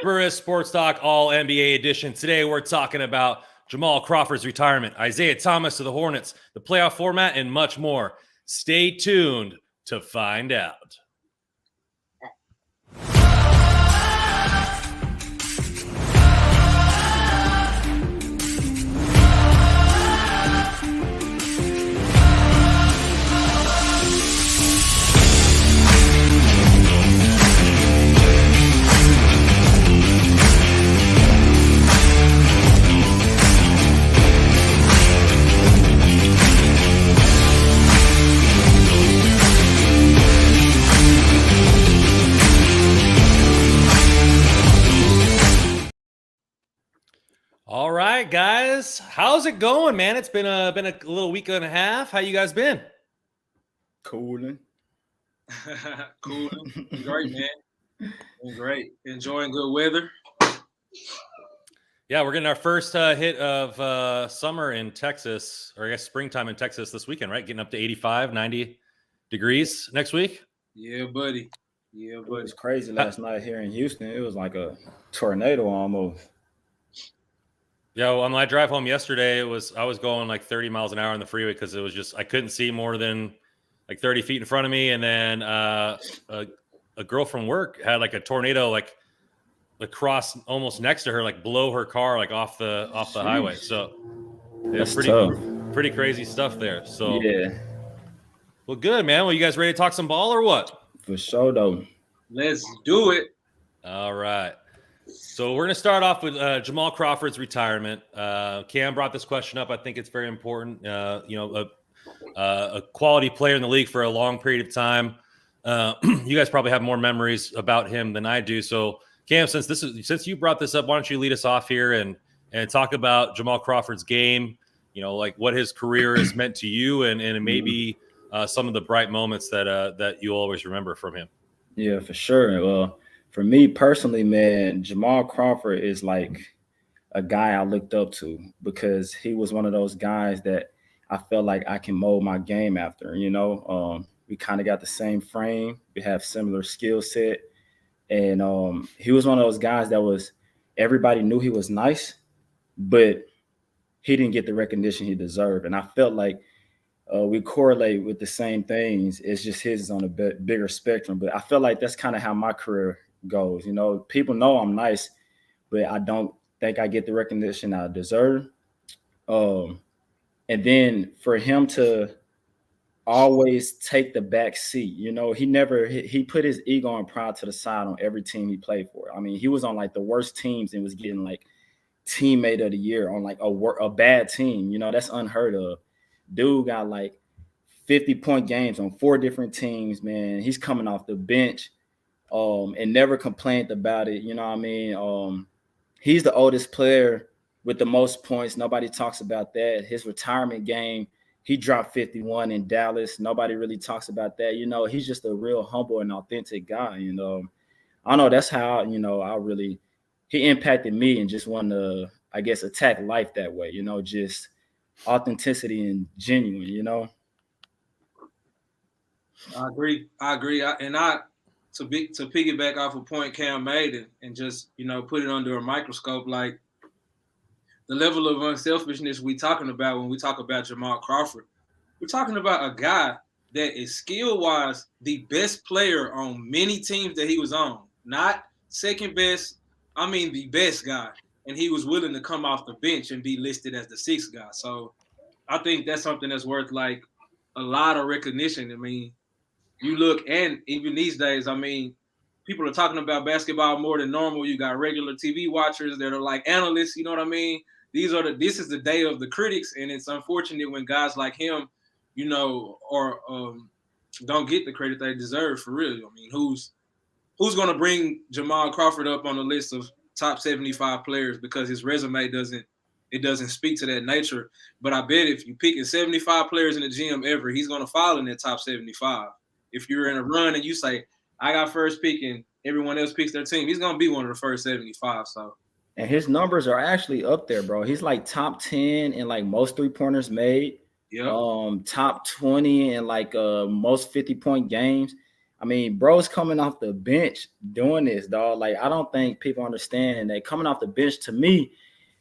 Burris Sports Talk All NBA Edition. Today we're talking about Jamal Crawford's retirement, Isaiah Thomas of the Hornets, the playoff format, and much more. Stay tuned to find out. All right, guys, how's it going, man? It's been a little week and a half. How you guys been? Cooling. Cooling. Great, man. Great. Enjoying good weather. Yeah, we're getting our first hit of summer in Texas, or I guess springtime in Texas this weekend, right? Getting up to 85, 90 degrees next week. Yeah, buddy. It was crazy last night here in Houston. It was like a tornado almost. Yeah, on my drive home yesterday, I was going like 30 miles an hour on the freeway because it was just I couldn't see more than like 30 feet in front of me, and then a girl from work had like a tornado like across almost next to her, like blow her car like off the highway. So it's pretty crazy stuff there. So yeah, well, good, man. Well, you guys ready to talk some ball or what? For sure, though. Let's do it. All right. So we're going to start off with Jamal Crawford's retirement. Cam brought this question up. I think it's very important. A quality player in the league for a long period of time. You guys probably have more memories about him than I do. So Cam, since you brought this up, why don't you lead us off here and talk about Jamal Crawford's game? You know, like what his career has meant to you, and maybe some of the bright moments that you always remember from him. Yeah, for sure. Well, for me personally, man, Jamal Crawford is like a guy I looked up to because he was one of those guys that I felt like I can mold my game after. You know, we kind of got the same frame. We have similar skill set. And he was one of those guys that everybody knew he was nice, but he didn't get the recognition he deserved. And I felt like we correlate with the same things. It's just his is on a bigger spectrum. But I feel like that's kind of how my career goes. You know, people know I'm nice, but I don't think I get the recognition I deserve. And then for him to always take the back seat, you know, he put his ego and pride to the side on every team he played for. I mean, he was on like the worst teams and was getting like teammate of the year on like a bad team. You know, that's unheard of. Dude got like 50-point games on 4 different teams, man. He's coming off the bench. And never complained about it. You know what I mean? He's the oldest player with the most points. Nobody talks about that. His retirement game, he dropped 51 in Dallas. Nobody really talks about that. You know, he's just a real humble and authentic guy. You know, I don't know. That's how, you know, he impacted me and just wanted to, I guess, attack life that way. You know, just authenticity and genuine, you know? I agree. To piggyback off a point Cam made and just, you know, put it under a microscope, like the level of unselfishness we talking about when we talk about Jamal Crawford. We're talking about a guy that is skill-wise the best player on many teams that he was on. Not second best, I mean the best guy. And he was willing to come off the bench and be listed as the 6th guy. So I think that's something that's worth like a lot of recognition. I mean, you look, and even these days, I mean, people are talking about basketball more than normal. You got regular TV watchers that are like analysts, you know what I mean? This is the day of the critics, and it's unfortunate when guys like him, you know, or don't get the credit they deserve for real. I mean, who's going to bring Jamal Crawford up on the list of top 75 players because his resume doesn't speak to that nature. But I bet if you pick 75 players in the gym ever, he's going to fall in that top 75. If you're in a run and you say, I got first pick and everyone else picks their team, he's going to be one of the first 75. So, and his numbers are actually up there, bro. He's like top 10 in like most 3-pointers made. Yeah. Top 20 in like most 50-point games. I mean, bro's coming off the bench doing this, dog. Like, I don't think people understand that coming off the bench, to me,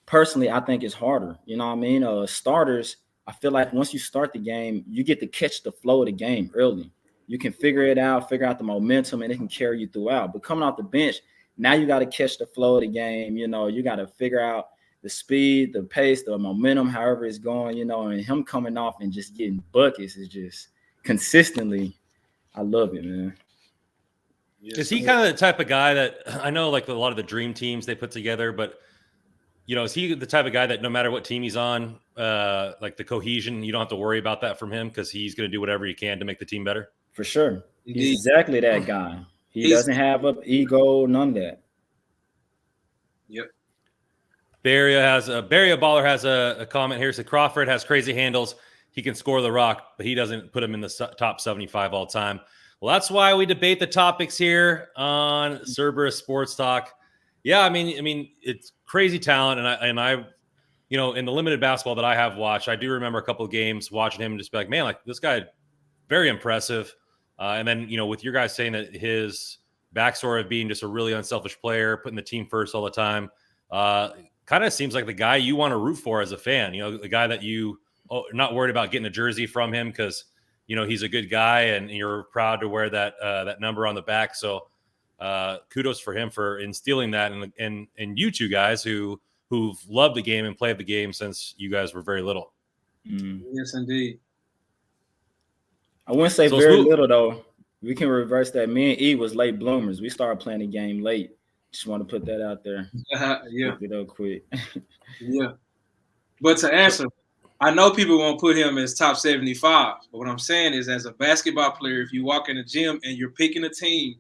personally, I think it's harder. You know what I mean? Starters, I feel like once you start the game, you get to catch the flow of the game early. You can figure it out, figure out the momentum, and it can carry you throughout. But coming off the bench, now you got to catch the flow of the game. You know, you got to figure out the speed, the pace, the momentum, however it's going, you know, and him coming off and just getting buckets is just consistently. I love it, man. Is he kind of the type of guy that I know, like a lot of the dream teams they put together, but you know, is he the type of guy that no matter what team he's on, like the cohesion, you don't have to worry about that from him because he's going to do whatever he can to make the team better? For sure. He's exactly that guy. He doesn't have an ego, none of that. Yep. Barry Baller has a comment here. Said Crawford has crazy handles. He can score the rock, but he doesn't put him in the top 75 all time. Well, that's why we debate the topics here on Cerberus Sports Talk. Yeah, I mean, it's crazy talent, and I, you know, in the limited basketball that I have watched, I do remember a couple of games watching him and just be like, man, like this guy, very impressive. And then, you know, with your guys saying that his backstory of being just a really unselfish player, putting the team first all the time, kind of seems like the guy you want to root for as a fan. You know, the guy that you not worried about getting a jersey from him because, you know, he's a good guy and you're proud to wear that number on the back. So kudos for him for instilling that and you two guys who've loved the game and played the game since you guys were very little. Yes, indeed. I wouldn't say so very little though. We can reverse that. Me and E was late bloomers. We started playing the game late. Just want to put that out there. Yeah. Quick. Yeah. But to answer, I know people won't put him as top 75. But what I'm saying is, as a basketball player, if you walk in the gym and you're picking a team,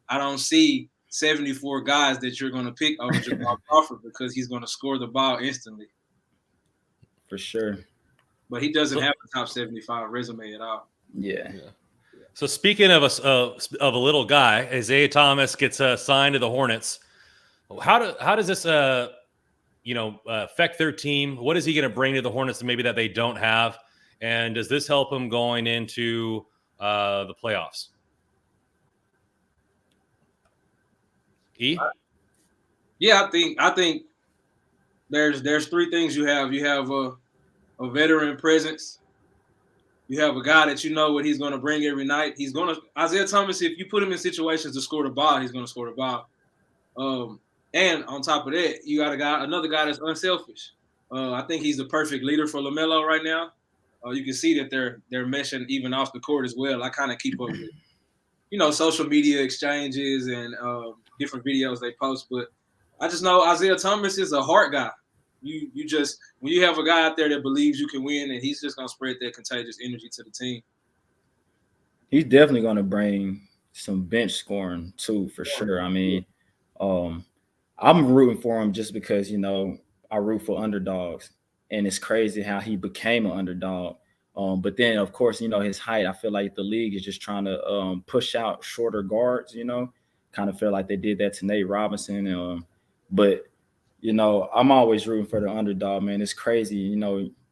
I don't see 74 guys that you're going to pick over Jamal Crawford because he's going to score the ball instantly. For sure. But he doesn't have a top 75 resume at all. Yeah. So speaking of a little guy, Isaiah Thomas gets signed to the Hornets. How does this affect their team? What is he going to bring to the Hornets maybe that they don't have? And does this help him going into the playoffs? E? Yeah, I think there's three things you have. You have a veteran presence. You have a guy that you know what he's going to bring every night. Isaiah Thomas, if you put him in situations to score the ball, he's going to score the ball. And on top of that, you got another guy that's unselfish. I think he's the perfect leader for LaMelo right now. You can see that they're meshing even off the court as well. I kind of keep up with, social media exchanges and different videos they post. But I just know Isaiah Thomas is a heart guy. You just, when you have a guy out there that believes you can win, and he's just gonna spread that contagious energy to the team. He's definitely gonna bring some bench scoring too, for sure. I mean, I'm rooting for him just because I root for underdogs, and it's crazy how he became an underdog. But then of course, his height. I feel like the league is just trying to push out shorter guards. Kind of feel like they did that to Nate Robinson. But I'm always rooting for the underdog, man. It's crazy.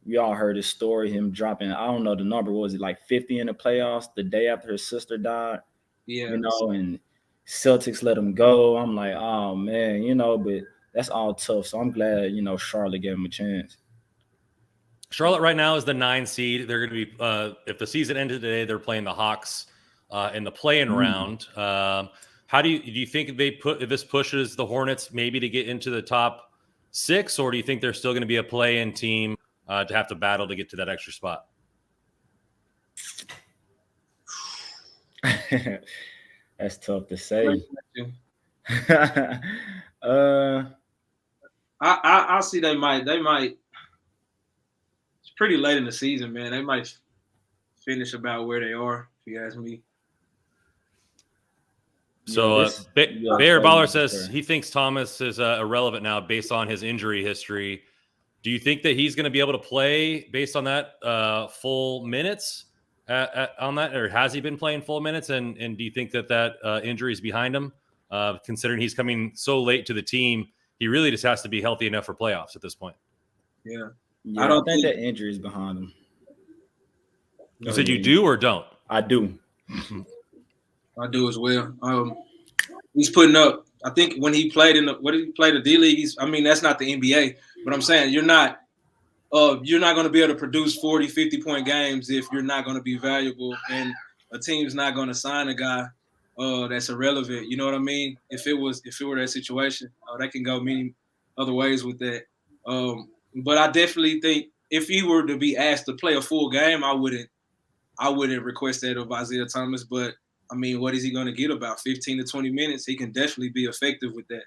We all heard his story, him dropping, I don't know the number, what was it, like 50 in the playoffs the day after his sister died? Yeah. And Celtics let him go. I'm like, oh, man, but that's all tough. So I'm glad, Charlotte gave him a chance. Charlotte right now is the 9 seed. They're going to be, if the season ended today, they're playing the Hawks in the play-in round. How do you think this pushes the Hornets maybe to get into the top 6, or do you think they're still going to be a play-in team to have to battle to get to that extra spot? That's tough to say. I see they might. It's pretty late in the season, man. They might finish about where they are, if you ask me. So Bear Baller says he thinks Thomas is irrelevant now based on his injury history. Do you think that he's going to be able to play based on that full minutes on that, or has he been playing full minutes? And do you think that injury is behind him? Considering he's coming so late to the team, he really just has to be healthy enough for playoffs at this point. Yeah, I don't think that injury is behind him. You said you do or don't? I do. I do as well. He's putting up. I think when he played the D League? That's not the NBA, but I'm saying you're not going to be able to produce 40, 50-point games if you're not going to be valuable, and a team's not going to sign a guy that's irrelevant. You know what I mean? If it were that situation, that can go many other ways with that. But I definitely think if he were to be asked to play a full game, I wouldn't request that of Isaiah Thomas. But what is he going to get? About 15 to 20 minutes? He can definitely be effective with that.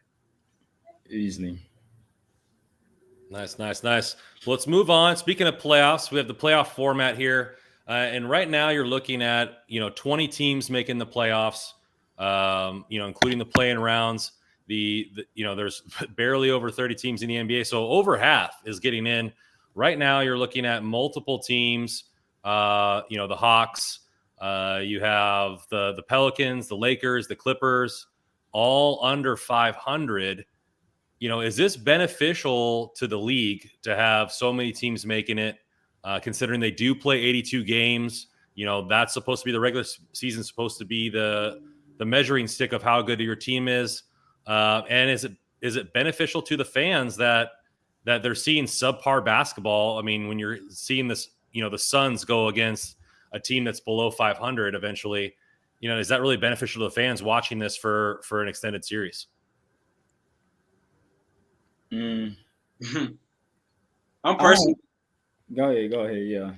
Easily. Nice. Well, let's move on. Speaking of playoffs, we have the playoff format here. And right now you're looking at, 20 teams making the playoffs, including the play-in rounds. There's barely over 30 teams in the NBA. So over half is getting in. Right now you're looking at multiple teams, the Hawks, you have the Pelicans, the Lakers, the Clippers, all under 500. Is this beneficial to the league to have so many teams making it, considering they do play 82 games? That's supposed to be the regular season, supposed to be the measuring stick of how good your team is. And is it beneficial to the fans that they're seeing subpar basketball? When you're seeing this, the Suns go against a team that's below 500 eventually, is that really beneficial to the fans watching this for an extended series? I'm personally. Go ahead. Yeah.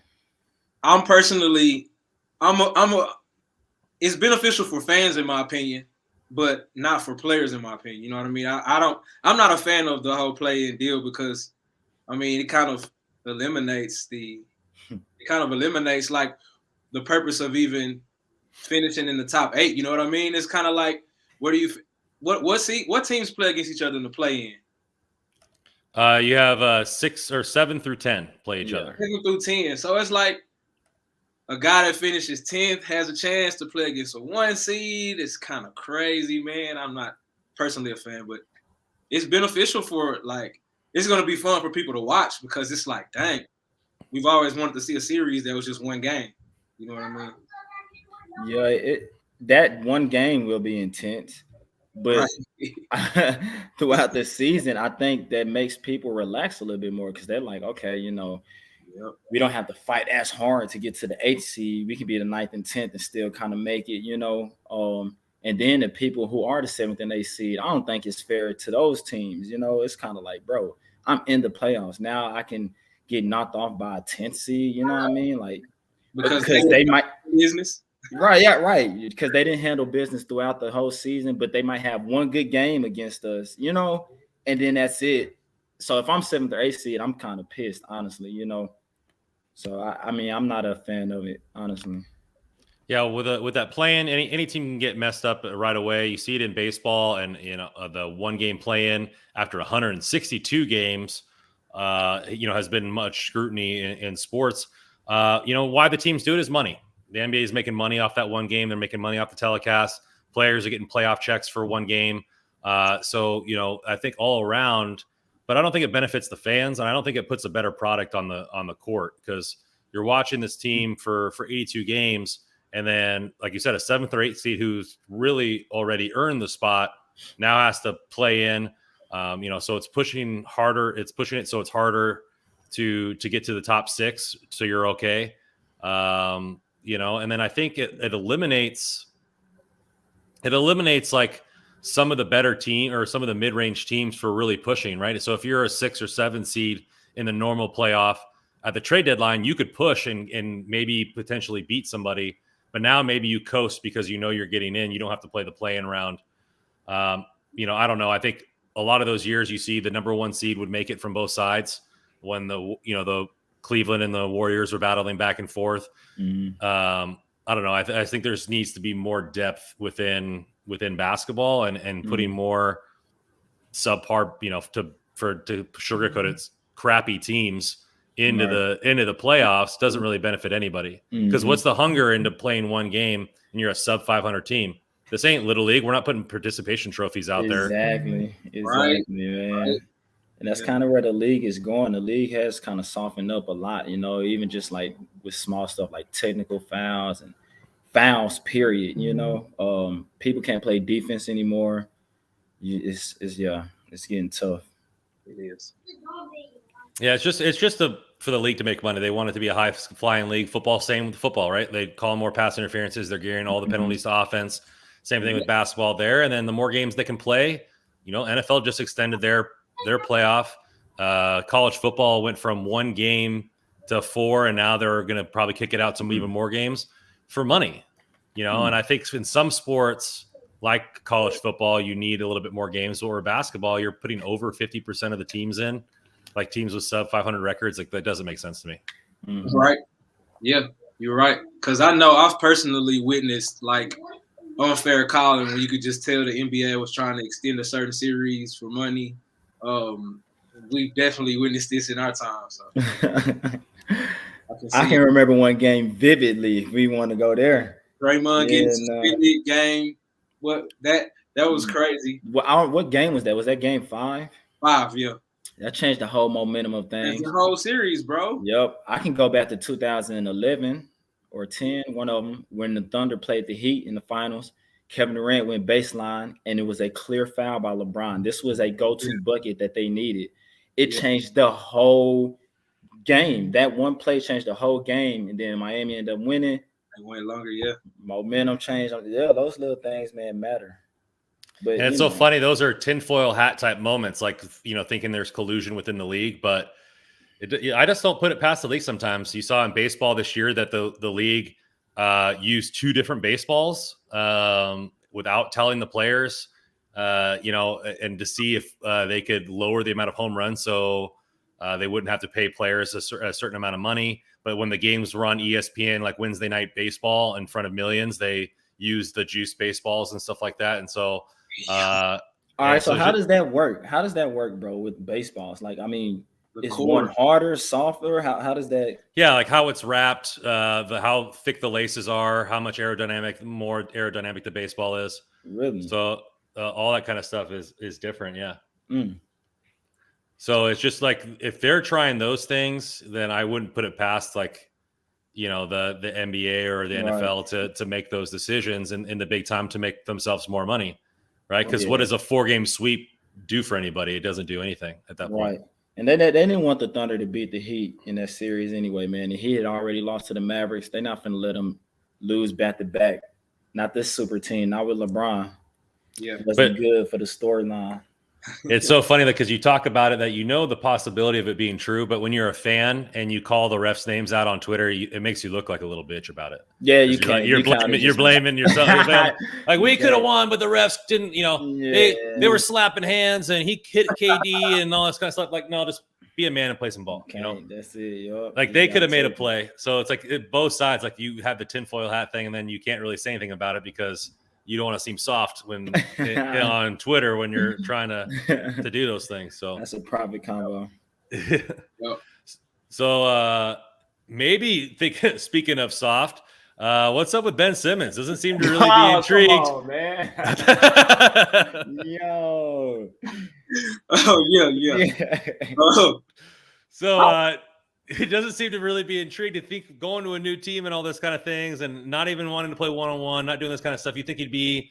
I'm personally. It's beneficial for fans in my opinion, but not for players in my opinion. You know what I mean? I'm not a fan of the whole play-in deal because, it kind of eliminates like the purpose of even finishing in the top 8. You know what I mean? It's kind of like what teams play against each other in the play-in? You have 6 or 7 through 10 play each other. 7 through 10. So it's like a guy that finishes 10th has a chance to play against a 1 seed. It's kind of crazy, man. I'm not personally a fan, but it's beneficial for it's going to be fun for people to watch because it's like, dang, we've always wanted to see a series that was just one game. You know what I mean? Yeah, that one game will be intense. But right. Throughout the season, I think that makes people relax a little bit more because they're like, okay, we don't have to fight as hard to get to the 8th seed. We can be the 9th and 10th and still kind of make it, And then the people who are the 7th and 8th seed, I don't think it's fair to those teams. It's kind of like, bro, I'm in the playoffs. Now I can get knocked off by a 10th seed. You know what I mean? Like, because they might business. Right, yeah, right. Because they didn't handle business throughout the whole season, but they might have one good game against us, and then that's it. So if I'm 7th or 8th seed, I'm kind of pissed, honestly, So I'm not a fan of it, honestly. Yeah, with that play-in, any team can get messed up right away. You see it in baseball, and the one-game play-in after 162 games, has been much scrutiny in sports. Why the teams do it is money. The NBA is making money off that one game. They're making money off the telecast. Players are getting playoff checks for one game. So I think all around, but I don't think it benefits the fans, and I don't think it puts a better product on the court because you're watching this team for 82 games, and then, like you said, a 7th or 8th seed who's really already earned the spot now has to play in. So it's pushing harder. It's pushing it so it's harder to get to the top 6, so you're okay. And then I think it eliminates like some of the better team or some of the mid-range teams for really pushing, right? So if you're a 6 or 7 seed in the normal playoff at the trade deadline, you could push and maybe potentially beat somebody, but now maybe you coast because you're getting in. You don't have to play the play-in round. I don't know. I think a lot of those years you see the number 1 seed would make it from both sides when the Cleveland and the Warriors are battling back and forth. Mm-hmm. I don't know. I think there's needs to be more depth within basketball and putting more subpar, to sugarcoat it, crappy teams into the playoffs doesn't really benefit anybody. Because what's the hunger into playing one game and you're a sub 500 team? This ain't Little League. We're not putting participation trophies out there. Exactly, Right. man. Right. And that's kind of where the league is going. The league has kind of softened up a lot, even just like with small stuff like technical fouls and fouls, period. People can't play defense anymore. It's getting tough. It is. Yeah, it's just for the league to make money. They want it to be a high flying league. Football, same with football, right? They call more pass interferences. They're gearing all the penalties to offense. Same thing with basketball there. And then the more games they can play, NFL just extended their playoff. College football went from 1 game to 4, and now they're going to probably kick it out to even more games for money. And I think in some sports like college football, you need a little bit more games. Or basketball, you're putting over 50% of the teams in. Like teams with sub 500 records, like that doesn't make sense to me. Right. Yeah, you're right. Because I know I've personally witnessed like unfair calling when you could just tell the NBA was trying to extend a certain series for money. We've definitely witnessed this in our time. So I can remember one game vividly. If we want to go there, Draymond getting suspended game. What that was crazy. What game was that? Was that game 5? 5, yeah. That changed the whole momentum of things. The whole series, bro. Yep. I can go back to 2011 or 10, one of them, when the Thunder played the Heat in the finals. Kevin Durant went baseline, and it was a clear foul by LeBron. This was a go-to bucket that they needed. It changed the whole game. That one play changed the whole game, and then Miami ended up winning. They went longer, yeah. Momentum changed. Yeah, those little things, man, matter. But, and it's so funny. Those are tinfoil hat type moments, like, thinking there's collusion within the league. But I just don't put it past the league sometimes. You saw in baseball this year that the league used 2 different baseballs without telling the players, and to see if they could lower the amount of home runs so they wouldn't have to pay players a certain amount of money. But when the games were on ESPN, like Wednesday night baseball in front of millions, they used the juice baseballs and stuff like that. And so all right, so how does that work? How does that work, bro, with baseballs? Like, I mean, is one harder, softer? How does that? Yeah, like how it's wrapped, how thick the laces are, how much more aerodynamic the baseball is. Really? So all that kind of stuff is different. Yeah. So it's just like if they're trying those things, then I wouldn't put it past the NBA or the NFL to make those decisions in the big time to make themselves more money. Right. Because what does a 4-game sweep do for anybody? It doesn't do anything at that point. Right. And they didn't want the Thunder to beat the Heat in that series anyway, man. The Heat had already lost to the Mavericks. They're not going to let them lose back-to-back. Not this super team, not with LeBron. Yeah. Wasn't good for the storyline. It's so funny because you talk about it that the possibility of it being true, but when you're a fan and you call the refs' names out on Twitter, it makes you look like a little bitch about it. Yeah, you can. Like, you're blaming yourself. Like we could have won, but the refs didn't. They were slapping hands and he hit KD and all this kind of stuff. Like, no, just be a man and play some ball. That's it. Yep. Like they could have made a play. So it's like both sides. Like you have the tinfoil hat thing, and then you can't really say anything about it because you don't want to seem soft when on Twitter when you're trying to do those things. So that's a private combo. So maybe speaking of soft, what's up with Ben Simmons? Doesn't seem to really be intrigued. Come on, man. Yo. Oh yeah. So it doesn't seem to really be intrigued to think going to a new team and all this kind of things and not even wanting to play one-on-one, not doing this kind of stuff. You think he'd be,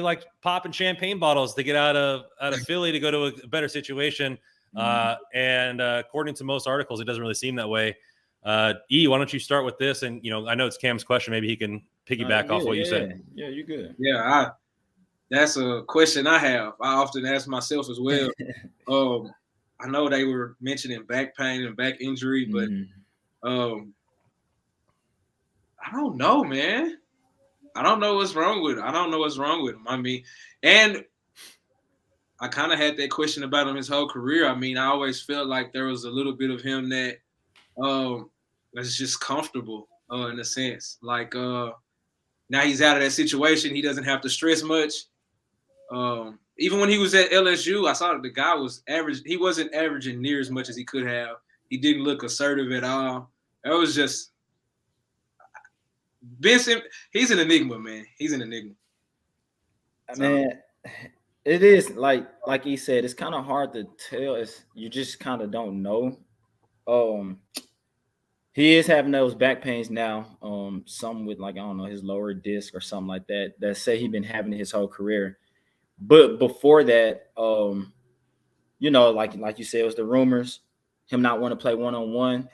like popping champagne bottles to get out of Philly to go to a better situation. And according to most articles, it doesn't really seem that way. E, why don't you start with this? And, I know it's Cam's question. Maybe he can piggyback off what you said. Yeah, you're good. Yeah, that's a question I have. I often ask myself as well. I know they were mentioning back pain and back injury, but I don't know, man. I don't know what's wrong with him. I mean, and I kind of had that question about him his whole career. I mean, I always felt like there was a little bit of him that was just comfortable in a sense. Like now he's out of that situation. He doesn't have to stress much. Even when he was at LSU, I saw that the guy was average. He wasn't averaging near as much as he could have. He didn't look assertive at all. It was just Benson. He's an enigma, man. He's an enigma. Man, it is like he said. It's kind of hard to tell. You just kind of don't know. He is having those back pains now. Some with like I don't know his lower disc or something like that. That say he's been having it his whole career. But before that, like you said, it was the rumors, him not want to play one-on-one.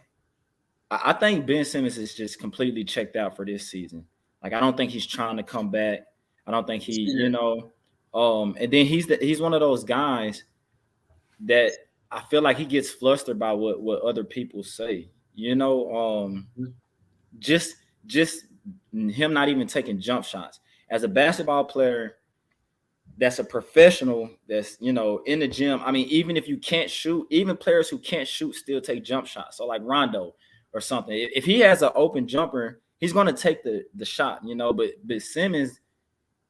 I think Ben Simmons is just completely checked out for this season. Like I don't think he's trying to come back. I don't think and then he's one of those guys that I feel like he gets flustered by what other people say. Just him not even taking jump shots. As a basketball player, that's a professional, that's in the gym. I mean, even if you can't shoot, even players who can't shoot still take jump shots. So like Rondo or something. If he has an open jumper, he's going to take the shot, but Simmons,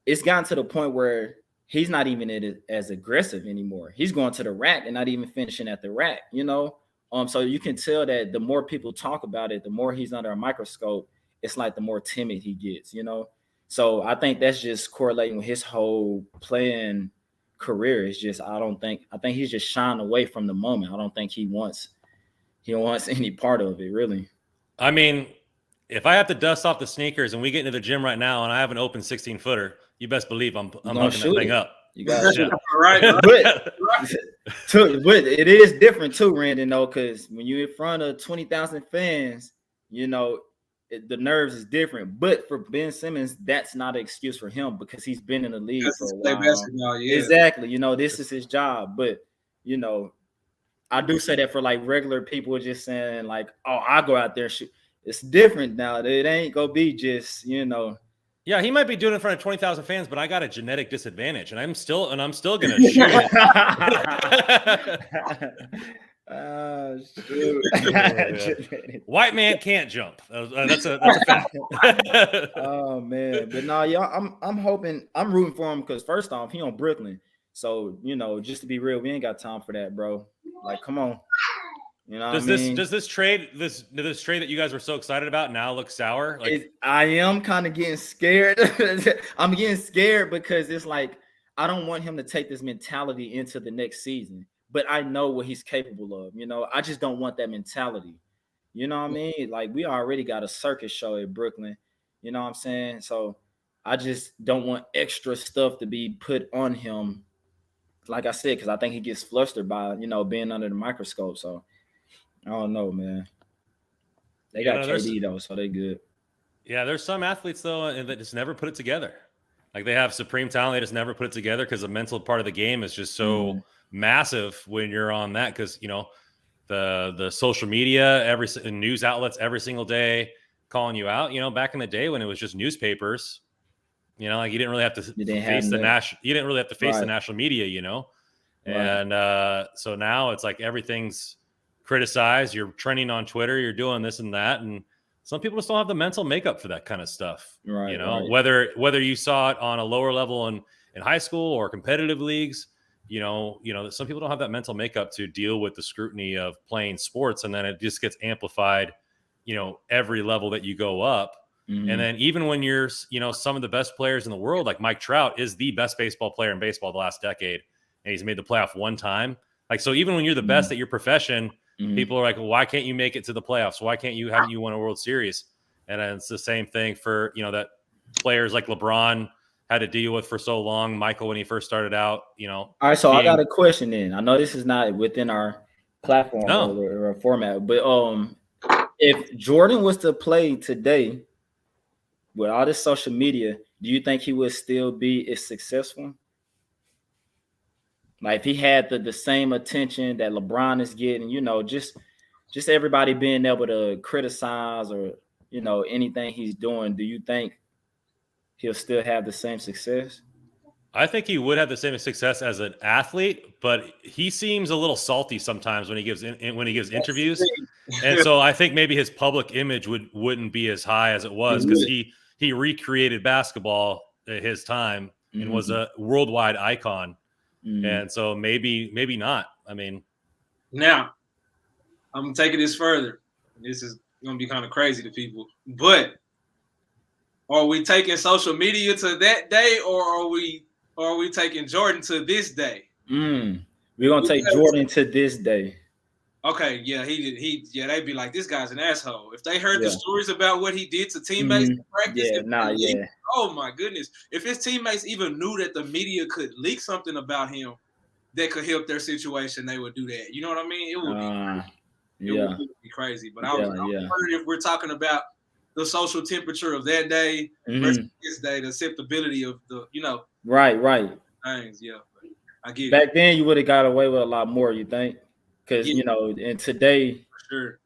it's gotten to the point where he's not even as aggressive anymore. He's going to the rack and not even finishing at the rack, So you can tell that the more people talk about it, the more he's under a microscope, it's like the more timid he gets, So I think that's just correlating with his whole playing career. It's just I think he's just shying away from the moment. I don't think he wants any part of it, really. I mean, if I have to dust off the sneakers and we get into the gym right now and I have an open 16-footer, you best believe I'm hooking that thing up. You got it. Right. But it is different too, Randon, though, because when you're in front of 20,000 fans, the nerves is different. But for Ben Simmons, that's not an excuse for him because he's been in the league for a while. Basketball, yeah. Exactly. This is his job. But, I do say that for like regular people just saying like, oh, I go out there and shoot. It's different now. It ain't going to be just, Yeah, he might be doing it in front of 20,000 fans, but I got a genetic disadvantage, and I'm still going to shoot it. White man can't jump. That's a fact. Oh man, but no, y'all, I'm hoping, I'm rooting for him because first off, he on Brooklyn, so just to be real, we ain't got time for that, bro. Like, come on. Does this trade that you guys were so excited about now look sour? Like, I am kind of getting scared. I'm getting scared because it's like I don't want him to take this mentality into the next season. But I know what he's capable of. I just don't want that mentality. You know what I mean? Like we already got a circus show at Brooklyn. You know what I'm saying? So I just don't want extra stuff to be put on him. Like I said, because I think he gets flustered by being under the microscope. So. I don't know, man. They got KD though, so they good. Yeah, there's some athletes though that just never put it together. Like they have supreme talent, they just never put it together because the mental part of the game is just so massive when you're on that. Because the social media, news outlets every single day calling you out. Back in the day when it was just newspapers, like you didn't really have to face the national media, and so now it's like everything's criticized. You're trending on Twitter, you're doing this and that, and some people just don't have the mental makeup for that kind of stuff. Right. Whether you saw it on a lower level in high school or competitive leagues, some people don't have that mental makeup to deal with the scrutiny of playing sports, and then it just gets amplified every level that you go up. And then even when you're some of the best players in the world, like Mike Trout is the best baseball player in baseball the last decade, and he's made the playoff one time. Like, so even when you're the best at your profession, people are like, well, why can't you make it to the playoffs? Why can't you haven't you won a World Series? And then it's the same thing for, that players like LeBron had to deal with for so long. Michael, when he first started out, All right, so I got a question then. I know this is not within our platform or format, but if Jordan was to play today with all this social media, do you think he would still be as successful? Like if he had the same attention that LeBron is getting, just everybody being able to criticize or, anything he's doing, do you think he'll still have the same success? I think he would have the same success as an athlete, but he seems a little salty sometimes when he gives interviews. And so I think maybe his public image wouldn't be as high as it was because he recreated basketball at his time and was a worldwide icon. And so maybe not. I mean, now I'm taking this further. This is going to be kind of crazy to people, but are we taking social media to that day, or are we taking Jordan to this day? We're going to take Jordan to this day. Okay, yeah, they'd be like, this guy's an asshole. If they heard the stories about what he did to teammates in practice, oh my goodness. If his teammates even knew that the media could leak something about him that could help their situation, they would do that. You know what I mean? It would be crazy. But I was wondering if we're talking about the social temperature of that day versus this day, the acceptability of the, right things. Yeah, I get Back then, you would have got away with a lot more, you think? Because and today, sure.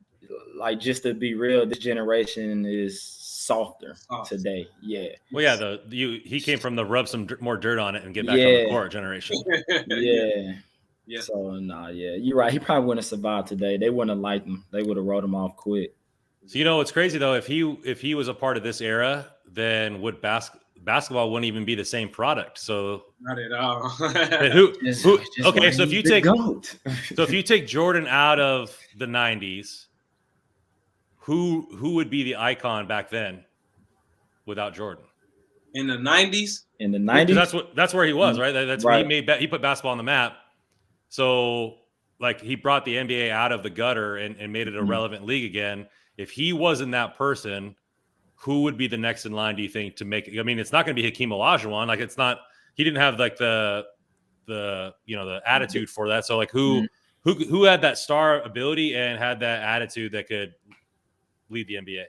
Like, just to be real, this generation is softer today. Yeah. Well, yeah, he came from the rub some more dirt on it and get back on the court generation. Yeah. So you're right. He probably wouldn't have survived today. They wouldn't have liked him. They would have wrote him off quick. So what's crazy though, if he was a part of this era, then would basketball wouldn't even be the same product. So not at all. Okay, so if you take Jordan out of the 90s, who would be the icon back then without Jordan? In the 90s? In the 90s? That's where he was, right? That's where he put basketball on the map. So like he brought the NBA out of the gutter and made it a relevant league again. If he wasn't that person, who would be the next in line, do you think, to make it? I mean, it's not going to be Hakeem Olajuwon. Like, it's not. He didn't have like the attitude for that. So like, who had that star ability and had that attitude that could lead the NBA?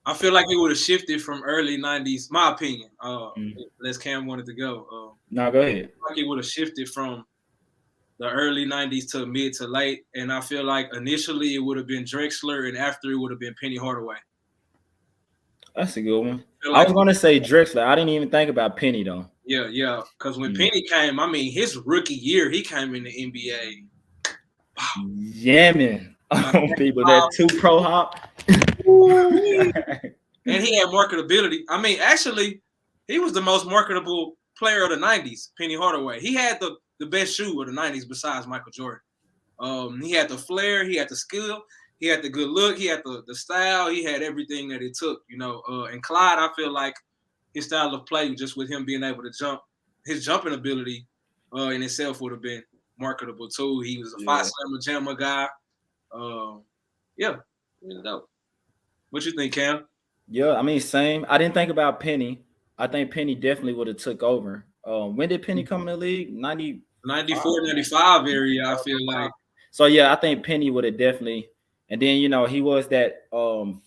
I feel like it would have shifted from early 90s. My opinion. Unless Cam wanted to go. No, go ahead. I think it would have shifted from the early 90s to mid to late, and I feel like initially it would have been Drexler, and after it would have been Penny Hardaway. That's a good one. I was going to say Drexler. I didn't even think about Penny, though. Yeah. Because when Penny came, I mean, his rookie year, he came in the NBA. Yamming on people. That 2 pro hop. And he had marketability. I mean, actually, he was the most marketable player of the 90s, Penny Hardaway. He had the best shoe of the 90s besides Michael Jordan. He had the flair. He had the skill. He had the good look. He had the style. He had everything that it took, And Clyde, I feel like his style of play, just with him being able to jump, his jumping ability in itself would have been marketable too. He was a five-slammer jammer guy. Dope. What you think, Cam? Yeah, I mean, same. I didn't think about Penny. I think Penny definitely would have took over. When did Penny come in the league? 94, 95 area, I feel like. So, yeah, I think Penny would have definitely – and then, he was that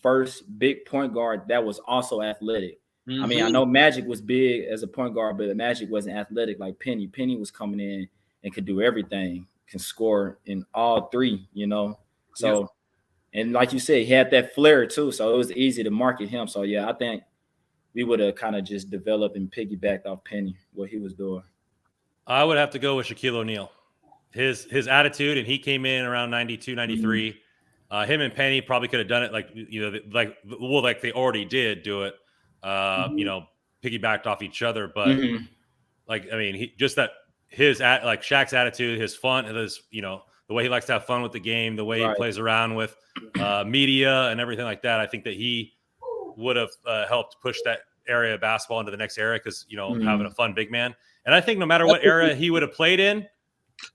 first big point guard that was also athletic. I mean, I know Magic was big as a point guard, but Magic wasn't athletic like Penny. Penny was coming in and could do everything, can score in all three, So, and like you said, he had that flair too, so it was easy to market him. So, yeah, I think we would have kind of just developed and piggybacked off Penny, what he was doing. I would have to go with Shaquille O'Neal. His attitude, and he came in around 92, 93. Him and Penny probably could have done it like they already did do it, piggybacked off each other. But Shaq's attitude, his fun, the way he likes to have fun with the game, the way he plays around with media and everything like that. I think that he would have helped push that area of basketball into the next era because, having a fun big man. And I think no matter what era he would have played in,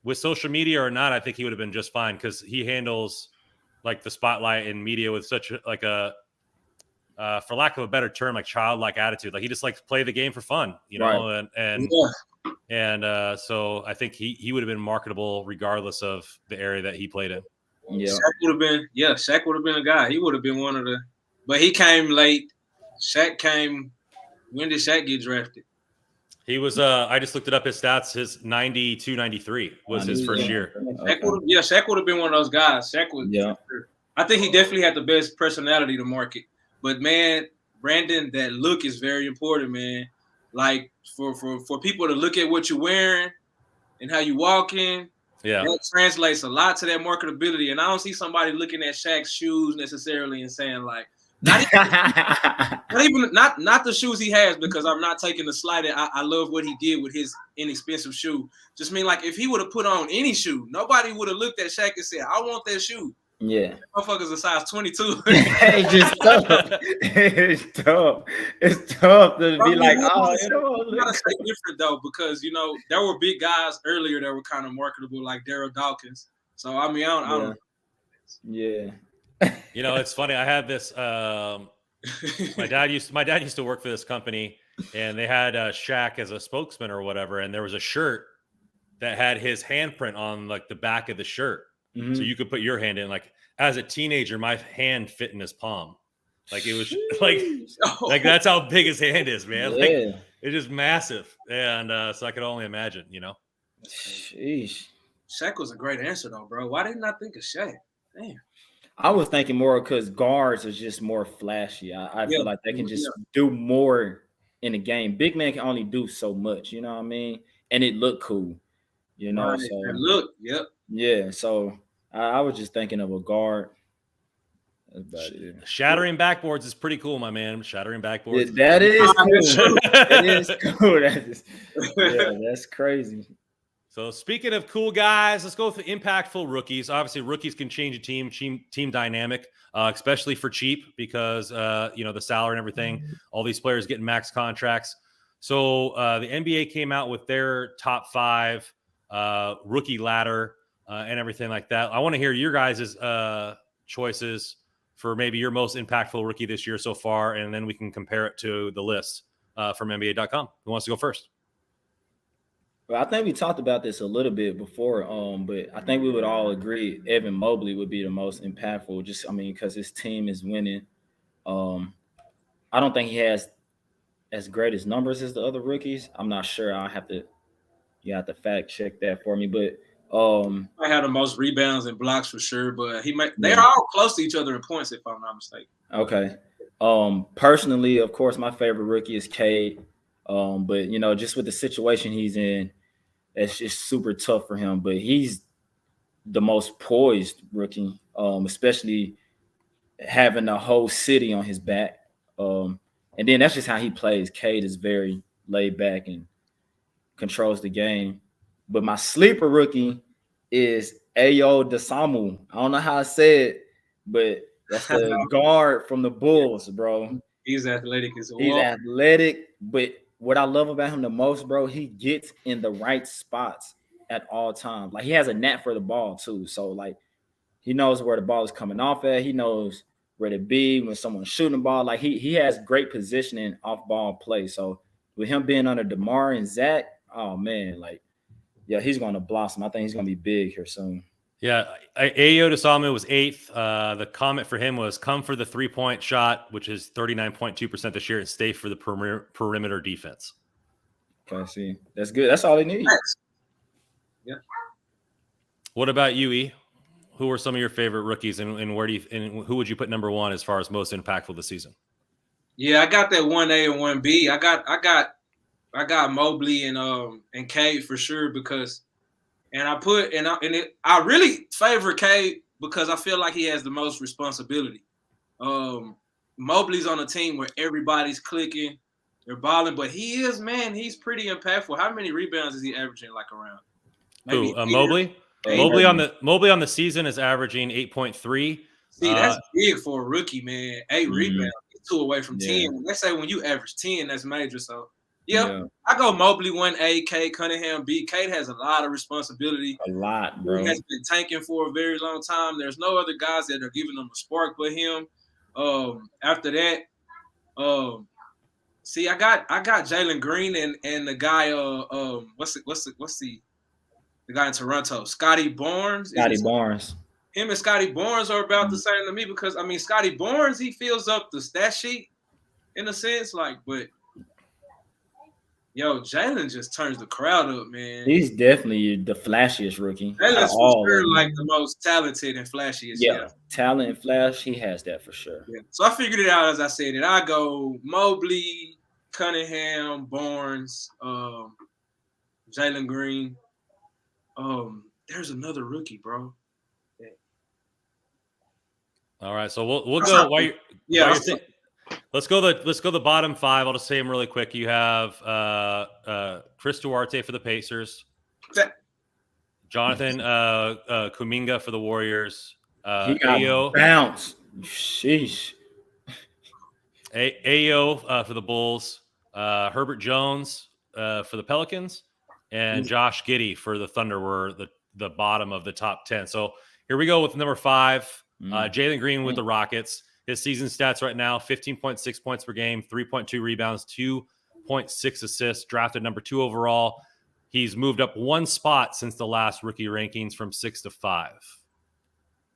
with social media or not, I think he would have been just fine because he handles like the spotlight and media with such like a, for lack of a better term, like childlike attitude. Like he just likes to play the game for fun, so I think he would have been marketable regardless of the area that he played in. Yeah, Shaq would have been a guy. He would have been one of the, but he came late. Shaq came. When did Shaq get drafted? He was, I just looked it up, his stats, his 92, 93 was his first year. Shaq would have been one of those guys. Shaq was, I think he definitely had the best personality to market. But, man, Brandon, that look is very important, man. Like, for people to look at what you're wearing and how you walking, that translates a lot to that marketability. And I don't see somebody looking at Shaq's shoes necessarily and saying, like, not the shoes he has, because I'm not taking the slight. I love what he did with his inexpensive shoe. Just mean like if he would have put on any shoe, nobody would have looked at Shaq and said, "I want that shoe." Yeah, motherfuckers a size 22. It's just tough. It's tough to be like, gotta stay different though, because there were big guys earlier that were kind of marketable, like Daryl Dawkins. So I mean, I don't Yeah. You know, it's funny. I had this. My dad used to work for this company, and they had Shaq as a spokesman or whatever. And there was a shirt that had his handprint on like the back of the shirt, so you could put your hand in. Like as a teenager, my hand fit in his palm. Like it was like that's how big his hand is, man. Yeah. Like it's just massive, and so I could only imagine, you know. Sheesh. Shaq was a great answer though, bro. Why didn't I think of Shaq? Damn. I was thinking more because guards are just more flashy. I feel like they can just do more in the game. Big man can only do so much, you know what I mean? And it looked cool, you know. Right. So Look, yep. Yeah, so I was just thinking of a guard. That's about it. Shattering backboards is pretty cool, my man. Shattering backboards. That is cool. That is cool. That's crazy. So speaking of cool guys, let's go with the impactful rookies. Obviously, rookies can change a team dynamic, especially for cheap because you know the salary and everything. All these players getting max contracts. So the NBA came out with their top 5 rookie ladder and everything like that. I want to hear your guys' choices for maybe your most impactful rookie this year so far, and then we can compare it to the list from NBA.com. Who wants to go first? Well, I think we talked about this a little bit before, but I think we would all agree Evan Mobley would be the most impactful. Because his team is winning. I don't think he has as great as numbers as the other rookies. I'm not sure. You have to fact check that for me, but I had the most rebounds and blocks for sure, but they're all close to each other in points, if I'm not mistaken. Okay. Personally, of course, my favorite rookie is Cade. But you know, just with the situation he's in, it's just super tough for him. But he's the most poised rookie, especially having the whole city on his back. And then that's just how he plays. Cade is very laid back and controls the game. But my sleeper rookie is Ayo Dosunmu. I don't know how I say it, but that's the guard from the Bulls, bro. He's athletic as well. He's athletic, but what I love about him the most, bro, he gets in the right spots at all times. Like he has a knack for the ball too. So like he knows where the ball is coming off at. He knows where to be when someone's shooting the ball. Like he has great positioning off ball play. So with him being under DeMar and Zach, oh man, like yeah, he's going to blossom. I think he's going to be big here soon. Yeah, Ayo Dosunmu was 8th. The comment for him was come for the 3-point shot, which is 39.2% this year, and stay for the perimeter defense. Okay, see. That's good. That's all they need. Yeah. What about you, E? Who are some of your favorite rookies, and who would you put number 1 as far as most impactful this season? Yeah, I got that 1A and 1B. I got Mobley and Cade for sure because I really favor Cade because I feel like he has the most responsibility. Mobley's on a team where everybody's clicking, they're balling, but he's pretty impactful. How many rebounds is he averaging like around? Maybe Mobley? Mobley on the season is averaging 8.3. See, that's big for a rookie, man. 8 rebounds, 2 away from 10. Let's say when you average 10, that's major. So yeah, I go Mobley 1A, Cade Cunningham B. Cade has a lot of responsibility. A lot, bro. He has been tanking for a very long time. There's no other guys that are giving him a spark but him. After that, see, I got Jalen Green and the guy what's the guy in Toronto? Scotty Barnes. Scotty Barnes. Him and Scotty Barnes are about the same to me because Scotty Barnes, he fills up the stat sheet in a sense, like, but yo, Jalen just turns the crowd up, man. He's definitely the flashiest rookie. Jalen's for sure like the most talented and flashiest. Yeah, talent and flash, he has that for sure. Yeah. So I figured it out as I said it. I go Mobley, Cunningham, Barnes, Jalen Green. There's another rookie, bro. Yeah. All right, so we'll go. Let's go the bottom 5. I'll just say them really quick. You have Chris Duarte for the Pacers, Jonathan Kuminga for the Warriors, Ayo bounce. Sheesh. Ayo for the Bulls, Herbert Jones for the Pelicans, and Josh Giddey for the Thunder were the bottom of the top 10. So Here we go with number 5, Jalen Green with the Rockets. His season stats right now, 15.6 points per game, 3.2 rebounds, 2.6 assists, drafted number 2 overall. He's moved up 1 spot since the last rookie rankings from 6 to 5.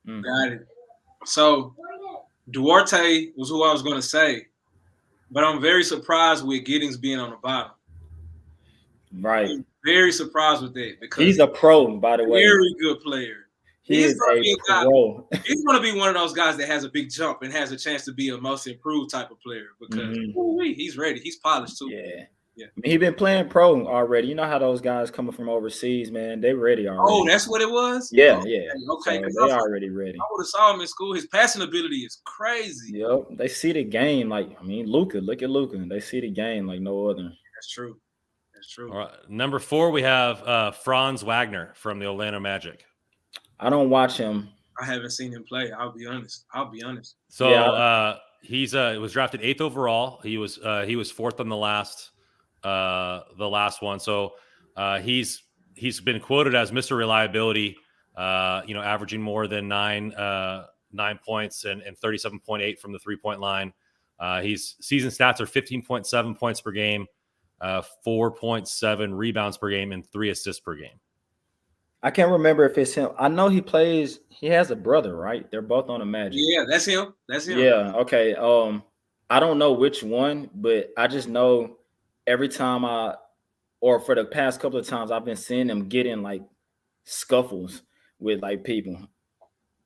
Got it. So Duarte was who I was going to say, but I'm very surprised with Giddings being on the bottom. Right. I'm very surprised with that because he's a pro, by the way. Very good player. He's a pro. He's going to be one of those guys that has a big jump and has a chance to be a most improved type of player because he's ready. He's polished too. Yeah. I mean, he's been playing pro already. You know how those guys coming from overseas, man, they ready already. Oh, that's what it was? Yeah, okay. yeah. Okay. So they already ready. I would have saw him in school. His passing ability is crazy. Yep. They see the game Luka. Look at Luka. They see the game like no other. That's true. That's true. All right. Number 4, we have Franz Wagner from the Orlando Magic. I don't watch him. I haven't seen him play. I'll be honest. So he's was drafted 8th overall. He was 4th on the last one. So he's been quoted as Mr. Reliability. Averaging more than 9 points and 37.8 from the 3-point line. He's season stats are 15.7 points per game, 4.7 rebounds per game, and 3 assists per game. I can't remember if it's him. I know he has a brother, right? They're both on the Magic. Yeah, that's him. Yeah, okay. I don't know which one, but I just know every time for the past couple of times I've been seeing them get in like scuffles with like people.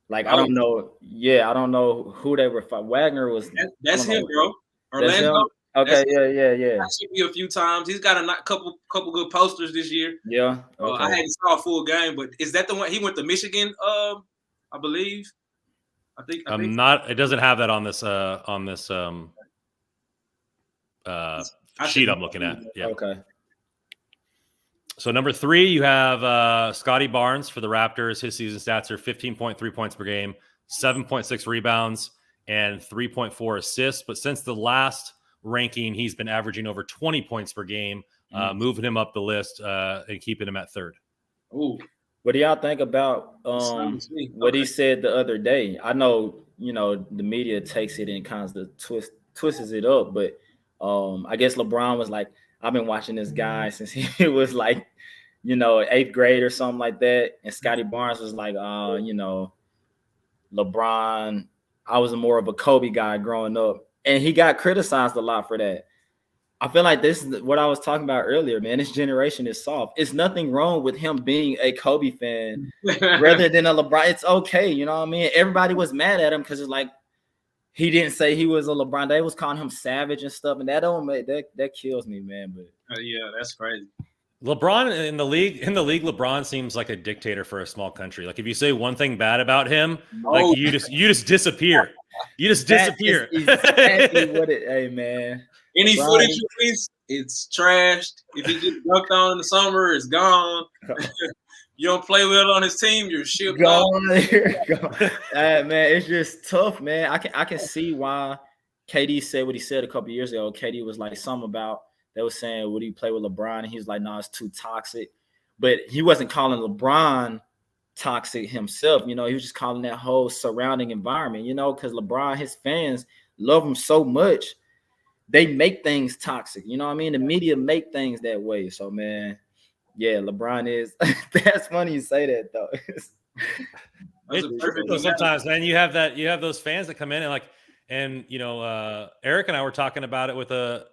Like I don't know. Yeah, I don't know who they were fighting. Wagner was. That's him, bro. Orlando. Okay, yeah. I see you a few times. He's got a couple good posters this year. Yeah. Okay. I hadn't saw a full game, but is that the one he went to Michigan? I believe. I think. Not. It doesn't have that on this sheet I'm looking at. Yeah. Okay. So number 3, you have Scotty Barnes for the Raptors. His season stats are 15.3 points per game, 7.6 rebounds, and 3.4 assists. But since the last ranking, he's been averaging over 20 points per game, moving him up the list and keeping him at 3rd. Ooh. What do y'all think about what he said the other day? I know, the media takes it and kind of twists it up, but I guess LeBron was like, I've been watching this guy since he was like, 8th grade or something like that. And Scotty Barnes was like, LeBron, I was more of a Kobe guy growing up. And he got criticized a lot for that. I feel like this is what I was talking about earlier, man. This generation is soft. It's nothing wrong with him being a Kobe fan rather than a LeBron. It's okay. You know what I mean? Everybody was mad at him because it's like he didn't say he was a LeBron. They was calling him savage and stuff. And that kills me, man. But yeah, that's crazy. LeBron in the league, LeBron seems like a dictator for a small country. Like if you say one thing bad about him, like you just disappear. You just disappear. Exactly what it. Hey man, any footage you release, it's trashed. If he gets dunked on in the summer, it's gone. You don't play well on his team, you're shipped gone. Man, it's just tough, man. I can see why KD said what he said a couple years ago. KD was like something about they were saying, would he play with LeBron? And he was like, no, it's too toxic. But he wasn't calling LeBron toxic himself. He was just calling that whole surrounding environment, because LeBron, his fans love him so much. They make things toxic. You know what I mean? The media make things that way. So, man, yeah, LeBron is. That's funny you say that, though. Sometimes, man, you have those fans that come in and Eric and I were talking about it with a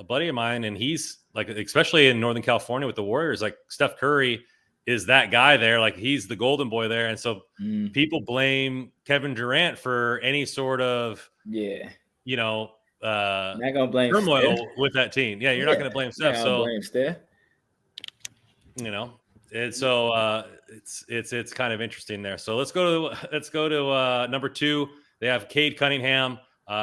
buddy of mine, and he's like, especially in Northern California with the Warriors, like Steph Curry is that guy there, like he's the golden boy there, and so people blame Kevin Durant for any sort of not gonna blame turmoil Steph with that team. Yeah, you're not gonna blame Steph. So blame Steph. And so it's kind of interesting there. So let's go to number 2. They have Cade Cunningham.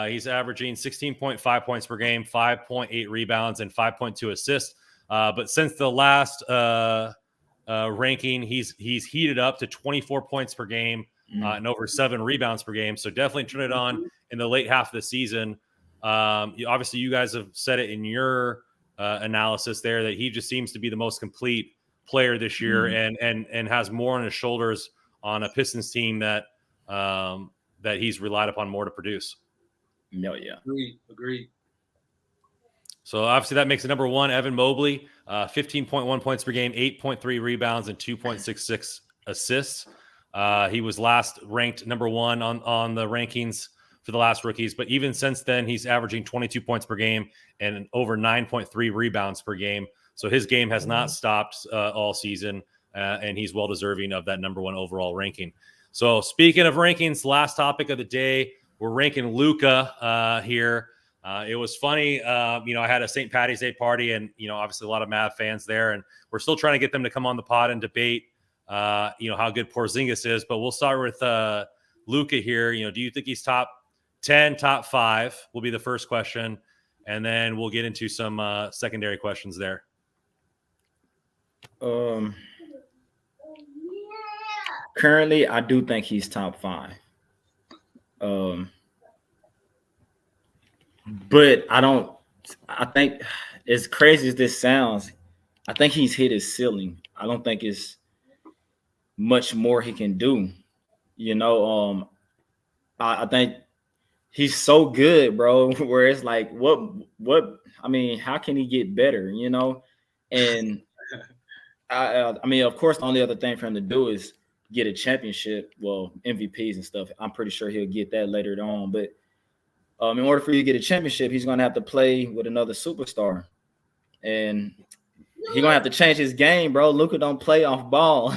He's averaging 16.5 points per game, 5.8 rebounds, and 5.2 assists. But since the last ranking, he's heated up to 24 points per game and over 7 rebounds per game. So definitely turn it on in the late half of the season. Obviously, you guys have said it in your analysis there that he just seems to be the most complete player this year and has more on his shoulders on a Pistons team that he's relied upon more to produce. No, yeah. Agreed. So obviously that makes it number one, Evan Mobley, 15.1 points per game, 8.3 rebounds, and 2.66 assists. He was last ranked number one on the rankings for the last rookies, but even since then, he's averaging 22 points per game and over 9.3 rebounds per game. So his game has not stopped all season, and he's well deserving of that number one overall ranking. So speaking of rankings, last topic of the day, we're ranking Luka here. It was funny. I had a St. Patty's Day party and, obviously a lot of Mav fans there, and we're still trying to get them to come on the pod and debate, how good Porzingis is. But we'll start with Luka here. Do you think he's top 10, top 5 will be the first question. And then we'll get into some secondary questions there. Currently, I do think he's top 5. But I think as crazy as this sounds, I think he's hit his ceiling. I don't think it's much more he can do. I think he's so good, bro, where it's like, how can he get better, And of course, the only other thing for him to do is get a championship, MVPs and stuff. I'm pretty sure he'll get that later on. But in order for you to get a championship, he's going to have to play with another superstar. And he's going to have to change his game, bro. Luka don't play off ball.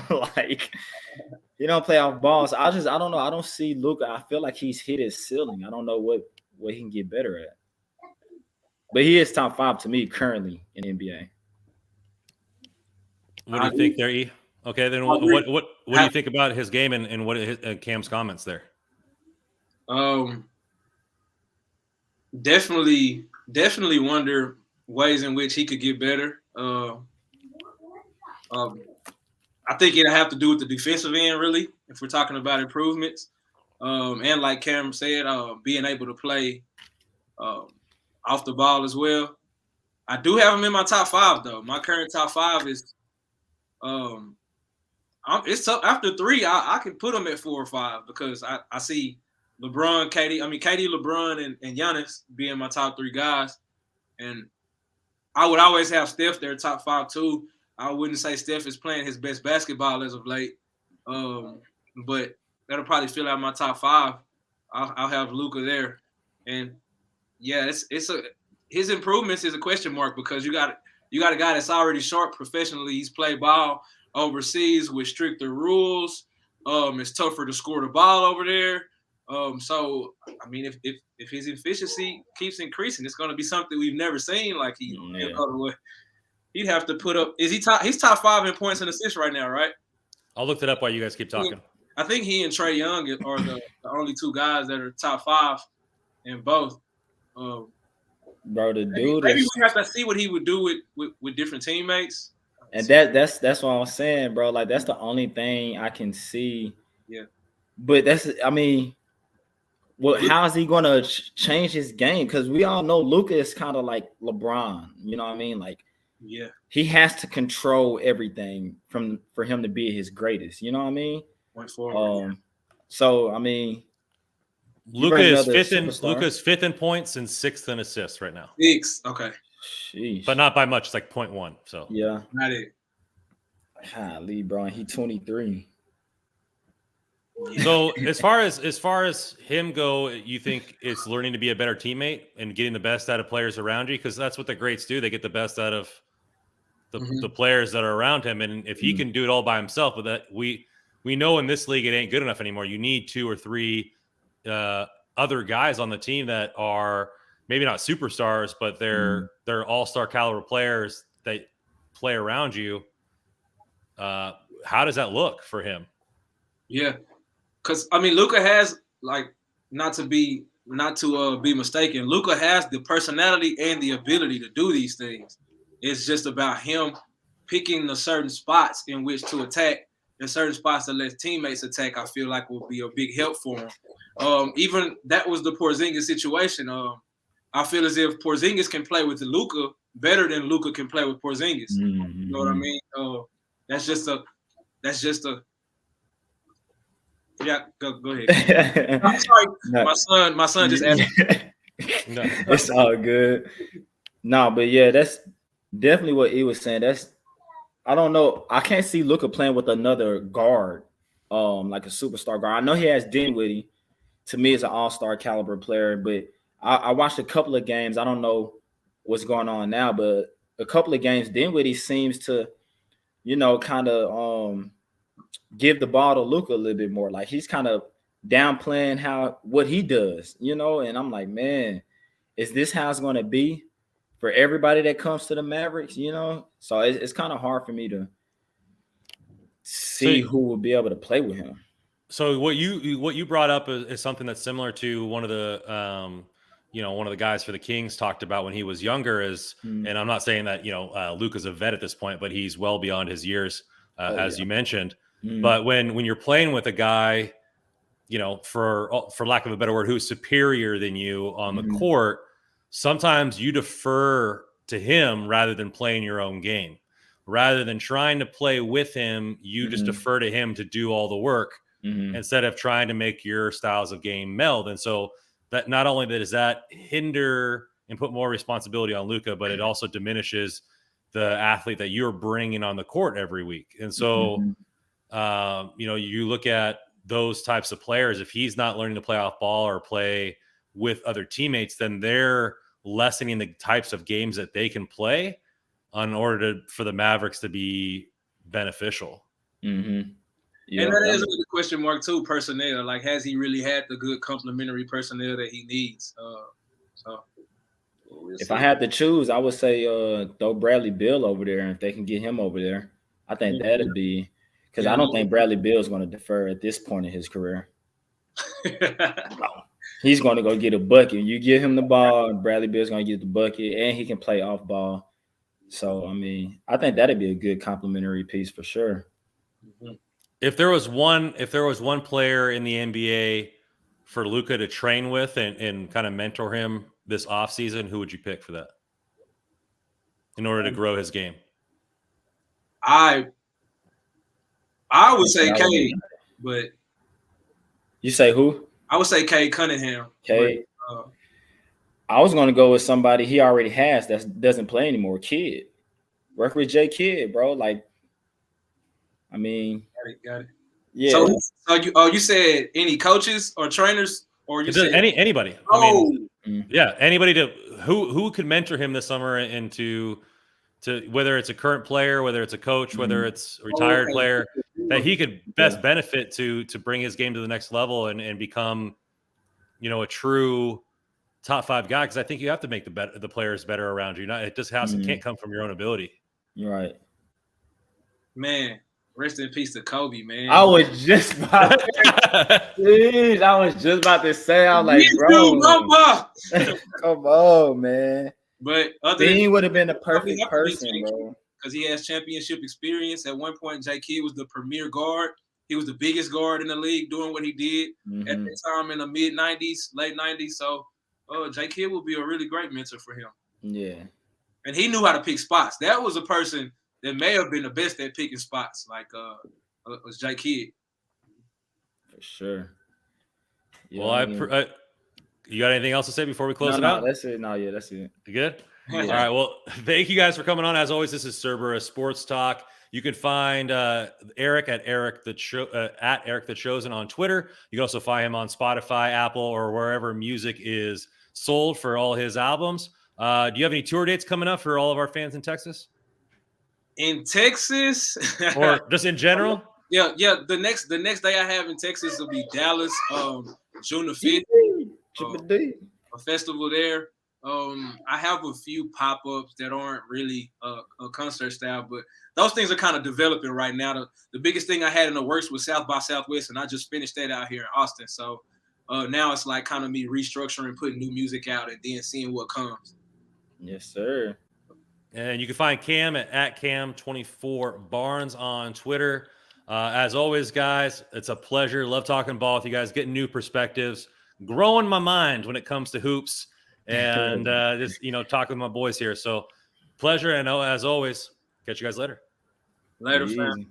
He don't play off ball. So I don't know. I don't see Luka. I feel like he's hit his ceiling. I don't know what he can get better at. But he is top 5 to me currently in the NBA. What do you think there, E? Okay, then what do you think about his game and what Cam's comments there? Definitely wonder ways in which he could get better. I think it'll have to do with the defensive end, really, if we're talking about improvements. And like Cam said, being able to play off the ball as well. I do have him in my top 5, though. My current top 5 is it's tough. After 3, I can put him at 4 or 5 because I see LeBron, KD, LeBron, and Giannis being my top 3 guys. And I would always have Steph there, top 5 too. I wouldn't say Steph is playing his best basketball as of late. But that'll probably fill out my top 5. I'll have Luka there. And yeah, his improvements is a question mark because you got a guy that's already sharp professionally. He's played ball overseas with stricter rules. It's tougher to score the ball over there. So I mean, if his efficiency keeps increasing, it's going to be something we've never seen. Like he'd have to put up. He's top 5 in points and assists right now, right? I'll look that up while you guys keep talking. I think he and Trae Young are the only 2 guys that are top 5 in both. Bro, the dude. Maybe we have to see what he would do with different teammates. And that's what I'm saying, bro. Like that's the only thing I can see. Yeah. But how is he going to change his game? Because we all know Luka is kind of like LeBron. You know what I mean? Like, yeah, he has to control everything for him to be his greatest. You know what I mean? Point forward. So I mean, Luka is 5th in points and 6th in assists right now. 6, okay. Sheesh. But not by much. It's like 0.1. So yeah, not it. Lee, bro, he 23. So as far as him go, you think it's learning to be a better teammate and getting the best out of players around you? Because that's what the greats do. They get the best out of the players that are around him. And if he can do it all by himself, but that we know in this league it ain't good enough anymore. You need 2 or 3 other guys on the team that are maybe not superstars, but they're all-star caliber players that play around you. How does that look for him? Yeah. Because I mean, Luka has not to be mistaken. Luka has the personality and the ability to do these things. It's just about him picking the certain spots in which to attack and certain spots to let teammates attack. I feel like will be a big help for him. Even that was the Porzingis situation. I feel as if Porzingis can play with Luka better than Luka can play with Porzingis. You know what I mean? That's just a Yeah, go ahead. I'm sorry, No. my son just asked. No. It's all good. No, but yeah, that's definitely what he was saying. I don't know. I can't see Luka playing with another guard, like a superstar guard. I know he has Dinwiddie. To me, is an all-star caliber player, but I watched a couple of games. I don't know what's going on now, but a couple of games, Dinwiddie seems to, kind of give the ball to Luka a little bit more. Like he's kind of downplaying what he does, and I'm like, man, is this how it's going to be for everybody that comes to the Mavericks, So it's kind of hard for me to see who will be able to play with him. So what you brought up is something that's similar to one of the guys for the Kings talked about when he was younger and I'm not saying that, Luka's a vet at this point, but he's well beyond his years, as you mentioned. But when you're playing with a guy, for lack of a better word, who's superior than you on the court, sometimes you defer to him rather than playing your own game. Rather than trying to play with him, you just defer to him to do all the work instead of trying to make your styles of game meld. And so that not only does that hinder and put more responsibility on Luka, but it also diminishes the athlete that you're bringing on the court every week. And so, you look at those types of players, if he's not learning to play off ball or play with other teammates, then they're lessening the types of games that they can play in order for the Mavericks to be beneficial. Yeah. And that is a good question mark too, personnel. Like, has he really had the good complementary personnel that he needs? If I had to choose, I would say throw Bradley Beal over there. If they can get him over there, I think that'd be – because I don't think Bradley Beal is going to defer at this point in his career. He's going to go get a bucket. You give him the ball, Bradley Beal's going to get the bucket, and he can play off ball. So, I mean, I think that'd be a good complementary piece for sure. If there was one player in the NBA for Luka to train with and kind of mentor him this offseason, who would you pick for that in order to grow his game? I would say Cade, but you say who? I would say Cade Cunningham. Cade. I was going to go with somebody he already has that doesn't play anymore. Kid, work with J Kidd, bro. Like, I mean, got it. Yeah. So you said any coaches or trainers, or you said anybody? Oh, I mean, yeah, anybody who could mentor him this summer into whether it's a current player, whether it's a coach, whether it's a retired player, that he could best benefit to bring his game to the next level and become, a true top 5 guy. Because I think you have to make the players better around you. It just can't come from your own ability. You're right, man. Rest in peace to Kobe, man. I was just about to say, I was like, bro, come on, man. But he would have been the perfect person, bro. Because he has championship experience. At one point, J Kidd was the premier guard. He was the biggest guard in the league doing what he did at the time in the mid-'90s, late 90s. So J Kidd will be a really great mentor for him. Yeah. And he knew how to pick spots. That was a person that may have been the best at picking spots, like was J Kidd. For sure. Yeah, well, you got anything else to say before we close it out? That's it. No, yeah, that's it. You good? Yeah. All right. Well, thank you guys for coming on. As always, this is Cerberus Sports Talk. You can find Eric at Eric the Chosen on Twitter. You can also find him on Spotify, Apple, or wherever music is sold for all his albums. Do you have any tour dates coming up for all of our fans in Texas? In Texas, or just in general? Yeah. The next day I have in Texas will be Dallas, June the 5th. A festival there. I have a few pop-ups that aren't really a concert style, but those things are kind of developing right now. The biggest thing I had in the works was South by Southwest, and I just finished that out here in Austin. So now it's like kind of me restructuring, putting new music out, and then seeing what comes. Yes, sir. And you can find Cam at Cam24 Barnes on Twitter. As always, guys, it's a pleasure. Love talking ball with you guys, getting new perspectives, growing my mind when it comes to hoops, and just talking with my boys here. So pleasure, and as always, catch you guys later. Later, fam.